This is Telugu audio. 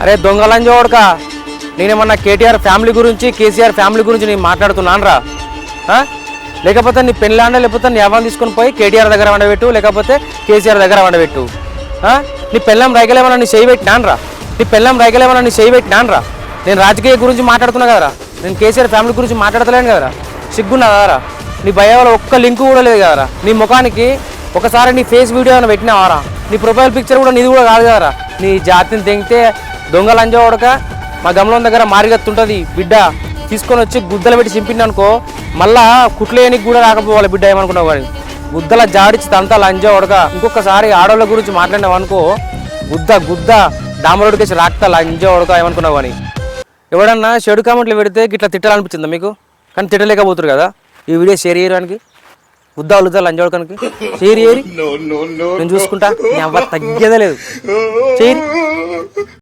అరే దొంగలని చూడక నేనేమన్నా కేటీఆర్ ఫ్యామిలీ గురించి కేసీఆర్ ఫ్యామిలీ గురించి నేను మాట్లాడుతున్నాను రా. లేకపోతే నీ పెళ్ళాండ లేకపోతే నీ అవ్వని తీసుకొని పోయి కేటీఆర్ దగ్గర వండబెట్టు, లేకపోతే కేసీఆర్ దగ్గర వండబెట్టు. నీ పెళ్ళం రైకలేమన్నా నీ చేయి పెట్టినాను రా. నీ పెళ్ళం రైకలేమన్నా నీ చేయి పెట్టినాను రా. నేను రాజకీయ గురించి మాట్లాడుతున్నా కదరా, నేను కేసీఆర్ ఫ్యామిలీ గురించి మాట్లాడతలేను కదరా. సిగ్గున్నా కదరా? నీ భయాలో ఒక్క లింక్ కూడా లేదు కదరా. నీ ముఖానికి ఒకసారి నీ ఫేస్ వీడియో ఏమైనా పెట్టినావారా? నీ ప్రొఫైల్ పిక్చర్ కూడా నీది కూడా కాదు కదరా. నీ జాతిని తెంగితే దొంగ లంజా ఉడక మా గమలం దగ్గర మారిగత్తుంటుంది బిడ్డ, తీసుకొని వచ్చి గుద్దలు పెట్టి చింపింది అనుకో, మళ్ళా కుట్లేనికి కూడా రాకపోవాలి బిడ్డ. ఏమనుకున్నావు కానీ గుద్దల జాడిచి తంతా లంజా ఉడక. ఇంకొకసారి ఆడవాళ్ళ గురించి మాట్లాడినావు అనుకో, గుద్ద డామరోడికేసి రాక్తా లంజా ఉడక. ఏమనుకున్నావు కానీ ఎవడన్నా చెడు కామెంట్లు పెడితే ఇట్లా తిట్టాలనిపించిందా మీకు? కానీ తిట్టలేకపోతురు కదా. ఈ వీడియో షేర్ చేయడానికి ఉద్దా లంజా ఉడకానికి షేర్ చేయరి, నేను చూసుకుంటా. నీ అవ్వ తగ్గేదే లేదు. చేయరి.